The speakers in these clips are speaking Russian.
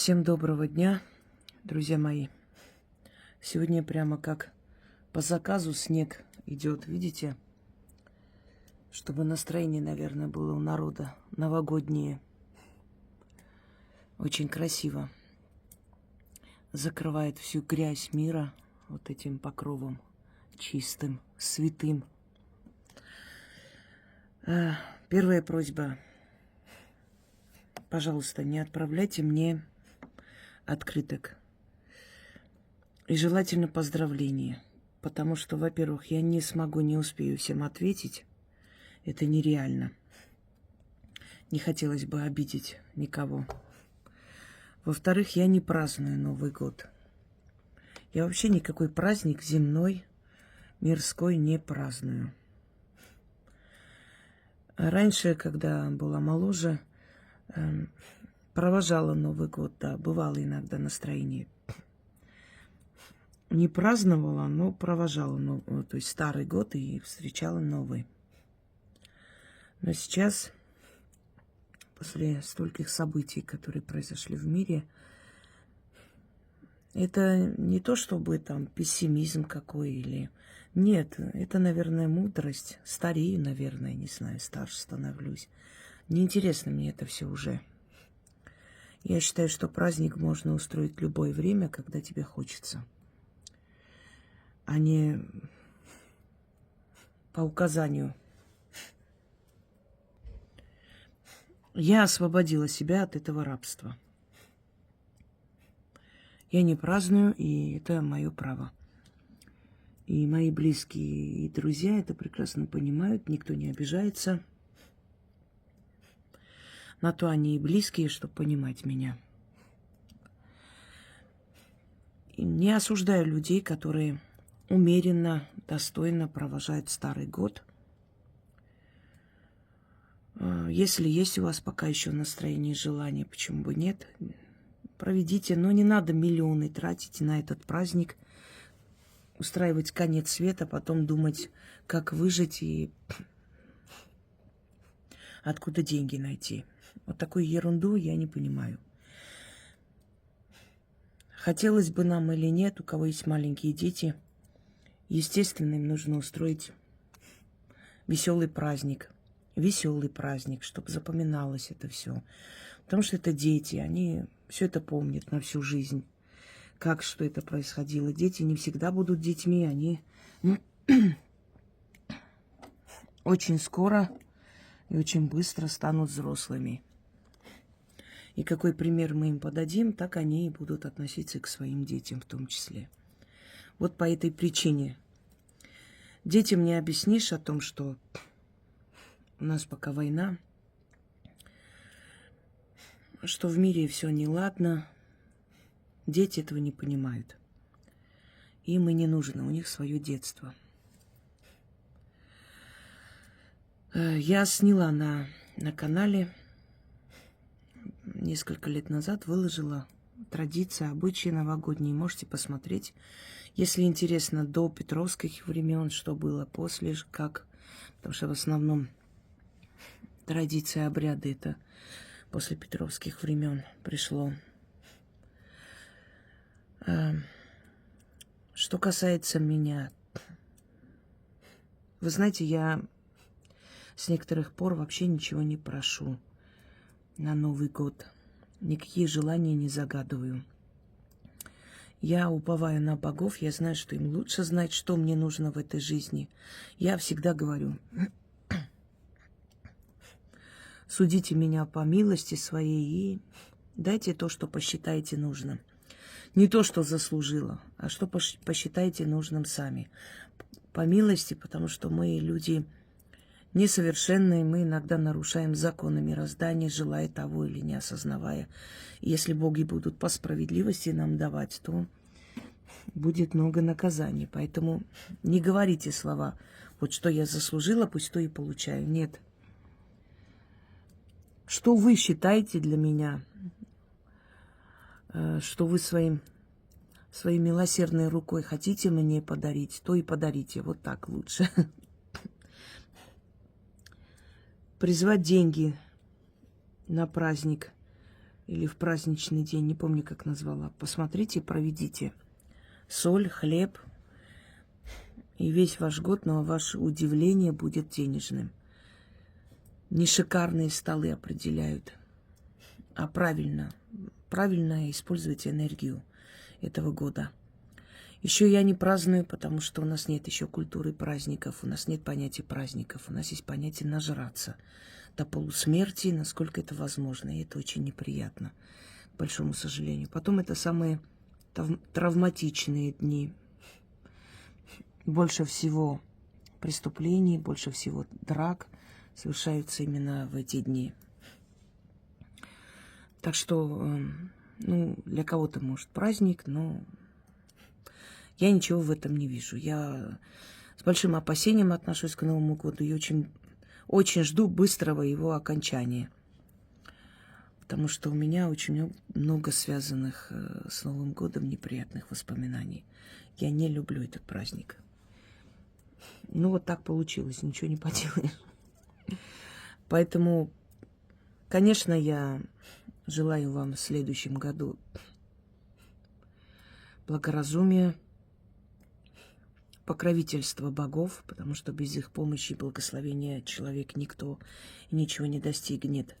Всем доброго дня, друзья мои. Сегодня прямо как по заказу снег идет, видите? Чтобы настроение, наверное, было у народа новогоднее. Очень красиво. Закрывает всю грязь мира вот этим покровом чистым, святым. Первая просьба. Пожалуйста, не отправляйте мне открыток. И желательно поздравления. Потому что, во-первых, я не смогу, не успею всем ответить. Это нереально. Не хотелось бы обидеть никого. Во-вторых, я не праздную Новый год. Я вообще никакой праздник земной, мирской не праздную. Раньше, когда была моложе, провожала Новый год, да, бывало иногда настроение. Не праздновала, но провожала, то есть старый год и встречала новый. Но сейчас, после стольких событий, которые произошли в мире, это не то, чтобы там пессимизм какой или... Нет, это, наверное, мудрость. Старею, наверное, не знаю, старше становлюсь. Неинтересно мне это все уже. Я считаю, что праздник можно устроить в любое время, когда тебе хочется. А не по указанию. Я освободила себя от этого рабства. Я не праздную, и это мое право. И мои близкие и друзья это прекрасно понимают, никто не обижается. На то они и близкие, чтобы понимать меня. И не осуждаю людей, которые умеренно, достойно провожают старый год. Если есть у вас пока еще настроение и желание, почему бы нет, проведите. Но не надо миллионы тратить на этот праздник, устраивать конец света, потом думать, как выжить и откуда деньги найти. Вот такую ерунду я не понимаю. Хотелось бы нам или нет, у кого есть маленькие дети, естественно, им нужно устроить веселый праздник. Веселый праздник, чтобы запоминалось это все. Потому что это дети, они все это помнят на всю жизнь. Как, что это происходило. Дети не всегда будут детьми, они очень скоро и очень быстро станут взрослыми. И какой пример мы им подадим, так они и будут относиться к своим детям в том числе. Вот по этой причине. Детям не объяснишь о том, что у нас пока война, что в мире все неладно. Дети этого не понимают. Им и не нужно, у них свое детство. Я сняла на канале несколько лет назад, выложила традиции, обычаи новогодние. Можете посмотреть. Если интересно, до петровских времен, что было, после, как. Потому что в основном традиции, обряды это после петровских времен пришло. Что касается меня, вы знаете, я с некоторых пор вообще ничего не прошу на Новый год. Никакие желания не загадываю. Я уповаю на богов, я знаю, что им лучше знать, что мне нужно в этой жизни. Я всегда говорю, судите меня по милости своей и дайте то, что посчитаете нужным. Не то, что заслужила, а что посчитаете нужным сами. По милости, потому что мы люди несовершенные, мы иногда нарушаем законы мироздания, желая того или не осознавая. Если боги будут по справедливости нам давать, то будет много наказаний. Поэтому не говорите слова, вот что я заслужила, пусть то и получаю. Нет. Что вы считаете для меня, что вы своей милосердной рукой хотите мне подарить, то и подарите. Вот так лучше. Призвать деньги на праздник или в праздничный день, не помню, как назвала. Посмотрите, проведите. Соль, хлеб. И весь ваш год, но ваше удивление будет денежным. Не шикарные столы определяют, а правильно используйте энергию этого года. Еще я не праздную, потому что у нас нет еще культуры праздников, у нас нет понятия праздников, у нас есть понятие нажраться до полусмерти, насколько это возможно, и это очень неприятно, к большому сожалению. Потом это самые травматичные дни. Больше всего преступлений, больше всего драк совершаются именно в эти дни. Так что, для кого-то, может, праздник, но я ничего в этом не вижу. Я с большим опасением отношусь к Новому году и очень жду быстрого его окончания. Потому что у меня очень много связанных с Новым годом неприятных воспоминаний. Я не люблю этот праздник. Вот так получилось, ничего не поделаешь. Поэтому, конечно, я желаю вам в следующем году благоразумия, покровительства богов, потому что без их помощи и благословения человек никто и ничего не достигнет.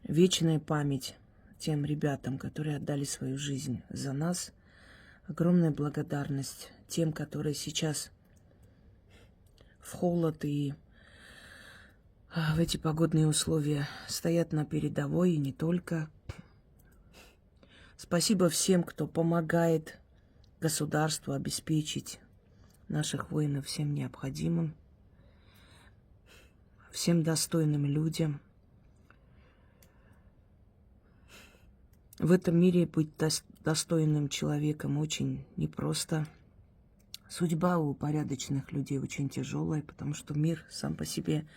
Вечная память тем ребятам, которые отдали свою жизнь за нас. Огромная благодарность тем, которые сейчас в холод и в эти погодные условия стоят на передовой, и не только. Спасибо всем, кто помогает государству обеспечить наших воинов всем необходимым, всем достойным людям. В этом мире быть достойным человеком очень непросто. Судьба у порядочных людей очень тяжелая, потому что мир сам по себе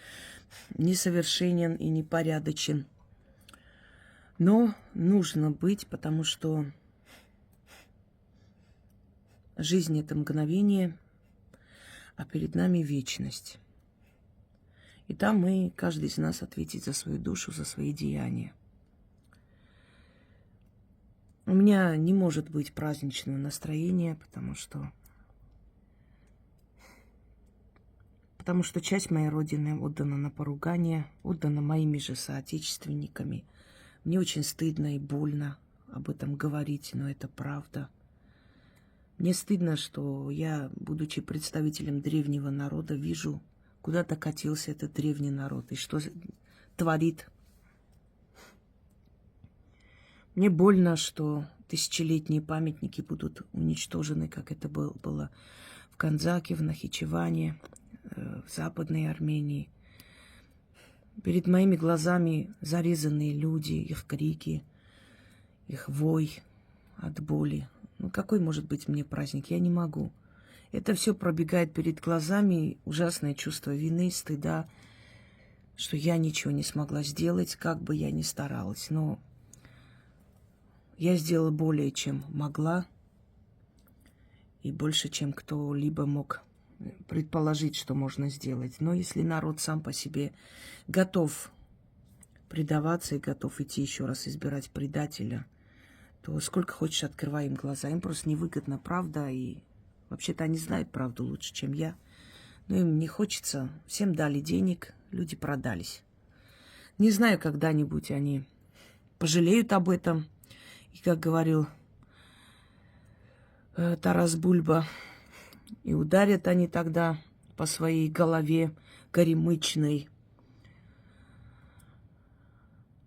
несовершенен и непорядочен. Но нужно быть, потому что жизнь — это мгновение, а перед нами вечность. И там каждый из нас ответит за свою душу, за свои деяния. У меня не может быть праздничного настроения, потому что часть моей родины отдана на поругание, отдана моими же соотечественниками. Мне очень стыдно и больно об этом говорить, но это правда. Мне стыдно, что я, будучи представителем древнего народа, вижу, куда докатился этот древний народ и что творит. Мне больно, что тысячелетние памятники будут уничтожены, как это было в Канзаке, в Нахичеване, в Западной Армении. Перед моими глазами зарезанные люди, их крики, их вой от боли. Какой может быть мне праздник? Я не могу. Это все пробегает перед глазами, ужасное чувство вины, стыда, что я ничего не смогла сделать, как бы я ни старалась. Но я сделала более, чем могла, и больше, чем кто-либо мог предположить, что можно сделать. Но если народ сам по себе готов предаваться и готов идти еще раз избирать предателя, то сколько хочешь открывай им глаза. Им просто невыгодна правда, и вообще-то они знают правду лучше, чем я. Но им не хочется. Всем дали денег, люди продались. Не знаю, когда-нибудь они пожалеют об этом. И, как говорил Тарас Бульба, и ударят они тогда по своей голове горемычной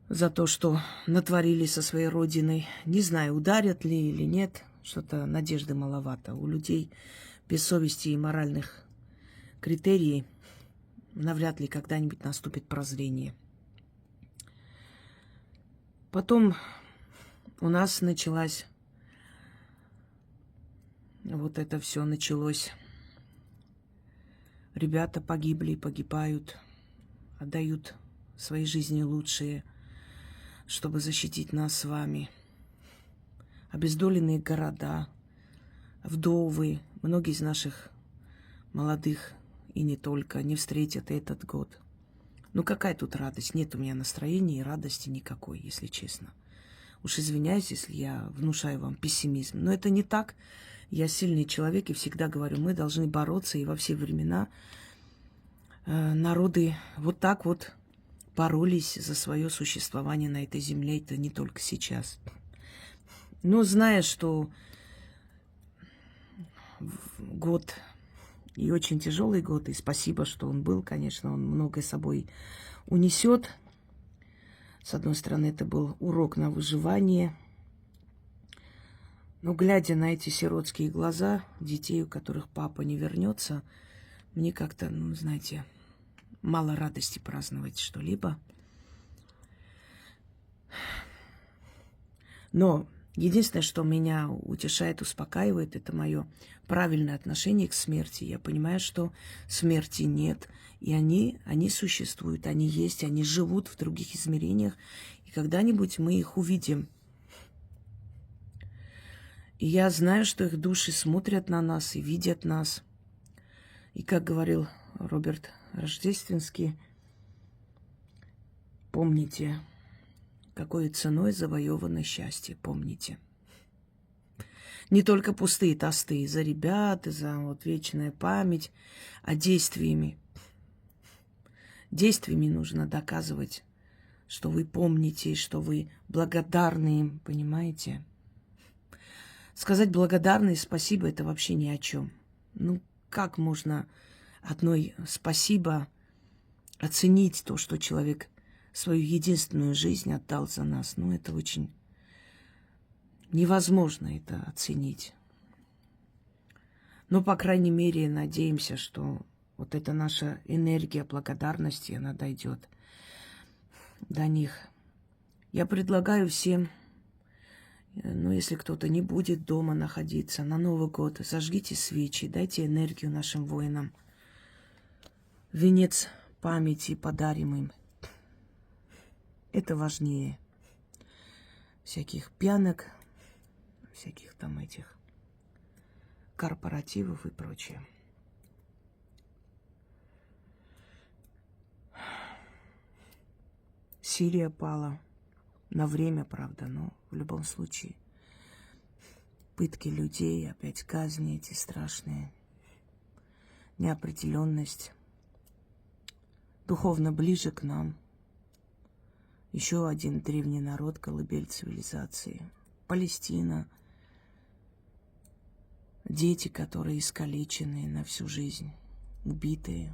за то, что натворили со своей родиной. Не знаю, ударят ли или нет, что-то надежды маловато. У людей без совести и моральных критерий навряд ли когда-нибудь наступит прозрение. Потом у нас началось, вот это все началось. Ребята погибли, погибают, отдают свои жизни лучшие, чтобы защитить нас с вами. Обездоленные города, вдовы, многие из наших молодых и не только не встретят этот год. Ну какая тут радость? Нет у меня настроения и радости никакой, если честно. Уж извиняюсь, если я внушаю вам пессимизм. Но это не так. Я сильный человек и всегда говорю, мы должны бороться. И во все времена народы вот так вот боролись за свое существование на этой земле. Это не только сейчас. Но зная, что год и очень тяжелый год, и спасибо, что он был, конечно, он многое собой унесет. С одной стороны, это был урок на выживание. Но глядя на эти сиротские глаза детей, у которых папа не вернется, мне как-то, ну, знаете, мало радости праздновать что-либо. Но единственное, что меня утешает, успокаивает, это мое правильное отношение к смерти. Я понимаю, что смерти нет, и они существуют, они есть, они живут в других измерениях, и когда-нибудь мы их увидим. И я знаю, что их души смотрят на нас и видят нас. И как говорил Роберт Рождественский, помните, какой ценой завоевано счастье, помните. Не только пустые тосты за ребят, за вот вечная память, а действиями. Действиями нужно доказывать, что вы помните, что вы благодарны им, понимаете? Сказать благодарность, спасибо, это вообще ни о чем. Ну, как можно одной спасибо оценить то, что человек свою единственную жизнь отдал за нас? Ну, это очень невозможно это оценить. Но, по крайней мере, надеемся, что вот эта наша энергия благодарности, она дойдет до них. Я предлагаю всем, ну, если кто-то не будет дома находиться на Новый год, зажгите свечи, дайте энергию нашим воинам. Венец памяти подарим им. Это важнее всяких пьянок, всяких там этих корпоративов и прочее. Сирия пала. На время, правда, но в любом случае. Пытки людей, опять казни эти страшные. Неопределенность. Духовно ближе к нам. Еще один древний народ, колыбель цивилизации. Палестина. Дети, которые искалечены на всю жизнь. Убитые.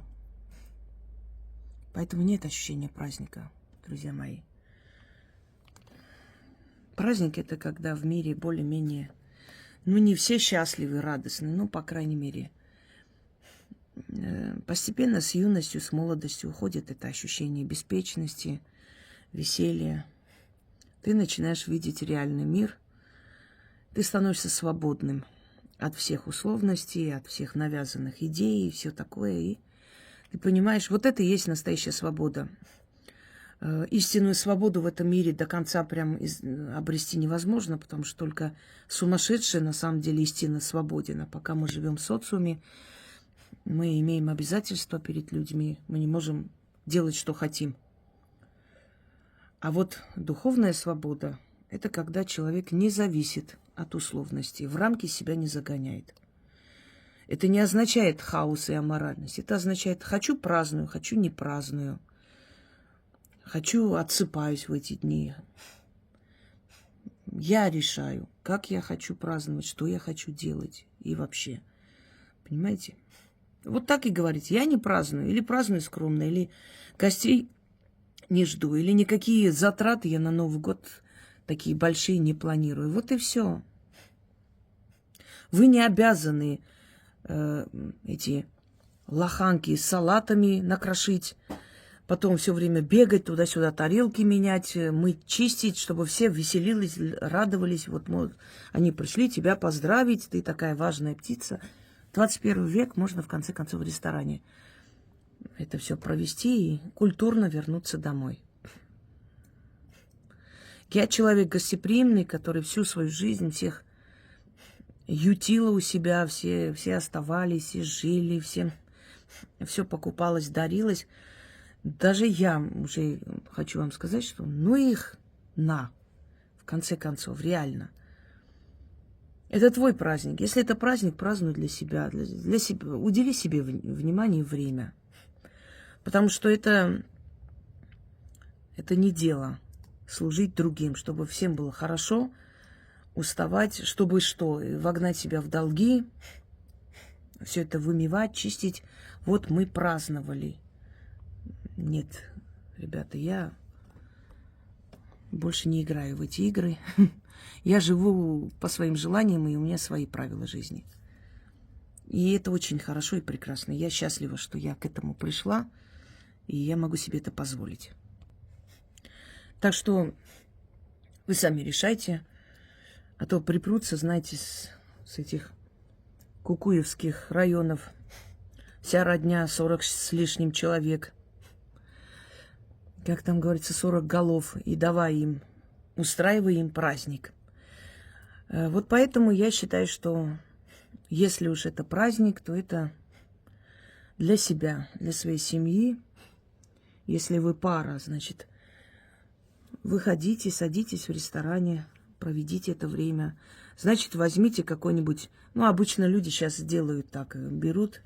Поэтому нет ощущения праздника, друзья мои. Праздник – это когда в мире более-менее, ну, не все счастливы, радостны, но, по крайней мере, постепенно с юностью, с молодостью уходит это ощущение беспечности, веселья. Ты начинаешь видеть реальный мир, ты становишься свободным от всех условностей, от всех навязанных идей и все такое. И ты понимаешь, вот это и есть настоящая свобода. Истинную свободу в этом мире до конца прям обрести невозможно, потому что только сумасшедший на самом деле истинно свободен. А пока мы живем в социуме, мы имеем обязательства перед людьми, мы не можем делать, что хотим. А вот духовная свобода – это когда человек не зависит от условностей, в рамки себя не загоняет. Это не означает хаос и аморальность, это означает «хочу праздную, хочу не праздную». Хочу, отсыпаюсь в эти дни. Я решаю, как я хочу праздновать, что я хочу делать и вообще. Понимаете? Вот так и говорить. Я не праздную, или праздную скромно, или гостей не жду, или никакие затраты я на Новый год такие большие не планирую. Вот и все. Вы не обязаны эти лоханки с салатами накрошить, потом все время бегать туда-сюда, тарелки менять, мыть, чистить, чтобы все веселились, радовались. Вот они пришли тебя поздравить, ты такая важная птица. 21 век можно, в конце концов, в ресторане это все провести и культурно вернуться домой. Я человек гостеприимный, который всю свою жизнь всех ютила у себя, все оставались, все жили, всем все покупалось, дарилось. Даже я уже хочу вам сказать, что ну их на, в конце концов, реально. Это твой праздник. Если это праздник, празднуй для себя, для себя. Удели себе внимание и время. Потому что это не дело служить другим, чтобы всем было хорошо, уставать, чтобы что, вогнать себя в долги, все это вымывать, чистить. Вот мы праздновали. Нет, ребята, я больше не играю в эти игры. Я живу по своим желаниям, и у меня свои правила жизни. И это очень хорошо и прекрасно. Я счастлива, что я к этому пришла, и я могу себе это позволить. Так что вы сами решайте, а то припрутся, знаете, с этих кукуевских районов. Вся родня, 40 с лишним человек. Как там говорится, 40 голов. И давай им, устраивай им праздник. Вот поэтому я считаю, что если уж это праздник, то это для себя, для своей семьи. Если вы пара, значит, выходите, садитесь в ресторане, проведите это время. Значит, возьмите какой-нибудь... Ну, обычно люди сейчас делают так, берут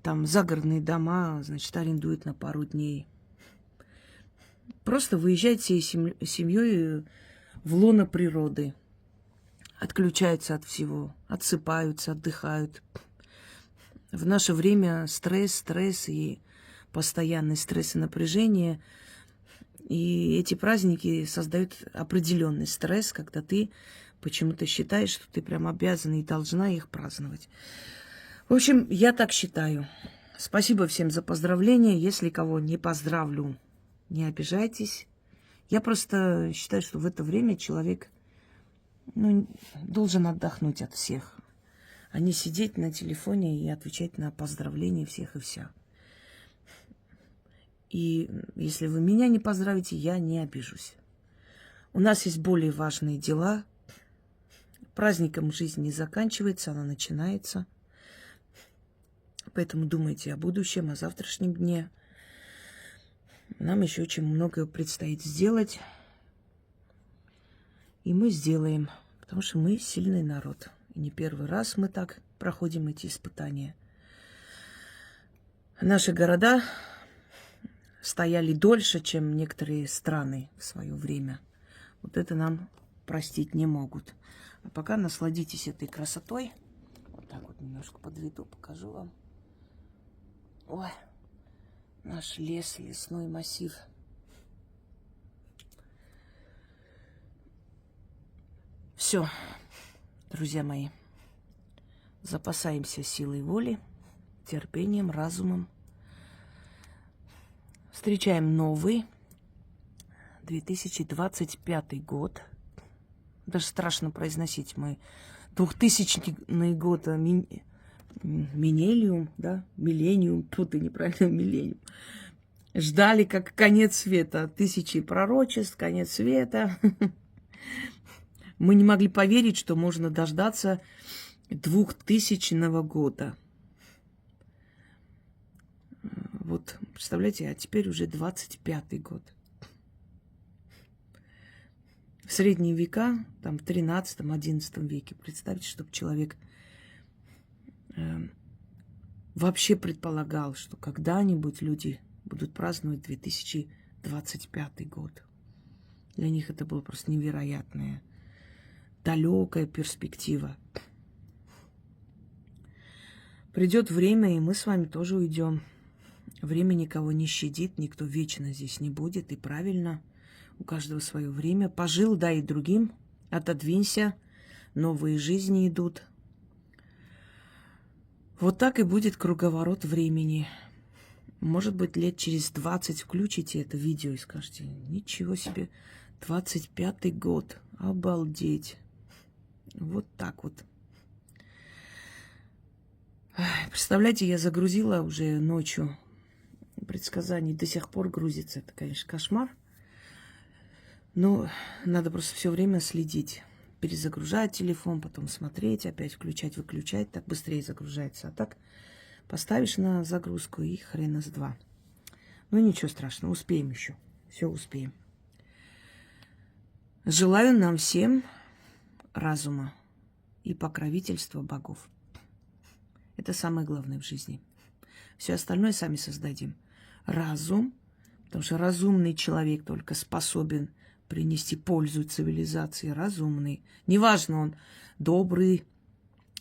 там загородные дома, значит, арендуют на пару дней. Просто выезжайте семьей в лоно природы. Отключаются от всего, отсыпаются, отдыхают. В наше время стресс и постоянный стресс и напряжение. И эти праздники создают определенный стресс, когда ты почему-то считаешь, что ты прям обязана и должна их праздновать. В общем, я так считаю. Спасибо всем за поздравления. Если кого не поздравлю, не обижайтесь. Я просто считаю, что в это время человек должен отдохнуть от всех, а не сидеть на телефоне и отвечать на поздравления всех и вся. И если вы меня не поздравите, я не обижусь. У нас есть более важные дела. Праздником жизнь не заканчивается, она начинается. Поэтому думайте о будущем, о завтрашнем дне. Нам еще очень многое предстоит сделать. И мы сделаем, потому что мы сильный народ. И не первый раз мы так проходим эти испытания. Наши города стояли дольше, чем некоторые страны в свое время. Вот это нам простить не могут. А пока насладитесь этой красотой. Вот так вот немножко подведу, покажу вам. Ой, наш лес, лесной массив. Все, друзья мои, запасаемся силой воли, терпением, разумом. Встречаем новый 2025 год. Даже страшно произносить. Мы 2000 год, миллениум, да? Миллениум, тут и неправильно, миллениум. Ждали как конец света. Тысячи пророчеств, конец света. Мы не могли поверить, что можно дождаться 2000 года. Вот, представляете, а теперь уже 25-й год. В средние века, там в 13-11 веке, представьте, чтобы человек вообще предполагал, что когда-нибудь люди будут праздновать 2025 год. Для них это было просто невероятная, далекая перспектива. Придет время, и мы с вами тоже уйдем. Время никого не щадит, никто вечно здесь не будет. И правильно, у каждого свое время. Пожил, дай и другим. Отодвинься, новые жизни идут. Вот так и будет круговорот времени. Может быть, лет через 20 включите это видео и скажете: ничего себе, 25-й год, обалдеть. Вот так вот. Представляете, я загрузила уже ночью предсказаний, до сих пор грузится. Это, конечно, кошмар. Но надо просто все время следить. Перезагружать телефон, потом смотреть, опять включать, выключать. Так быстрее загружается. А так поставишь на загрузку и хрена с два. Ну, ничего страшного, успеем еще. Все успеем. Желаю нам всем разума и покровительства богов. Это самое главное в жизни. Все остальное сами создадим. Разум, потому что разумный человек только способен принести пользу цивилизации. Разумный. Неважно, он добрый,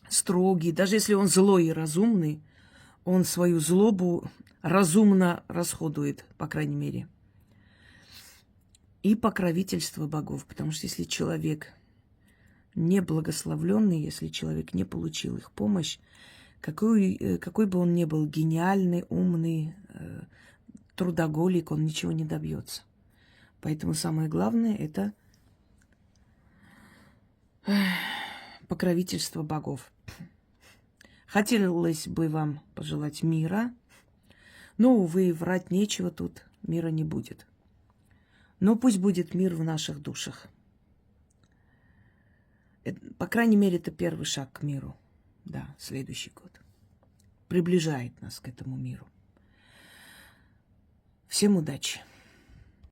строгий. Даже если он злой и разумный, он свою злобу разумно расходует, по крайней мере. И покровительство богов. Потому что если человек не благословленный, если человек не получил их помощь, какой бы он ни был гениальный, умный, трудоголик, он ничего не добьется. Поэтому самое главное – это покровительство богов. Хотелось бы вам пожелать мира, но, увы, врать нечего тут, мира не будет. Но пусть будет мир в наших душах. По крайней мере, это первый шаг к миру. Да, следующий год. Приближает нас к этому миру. Всем удачи!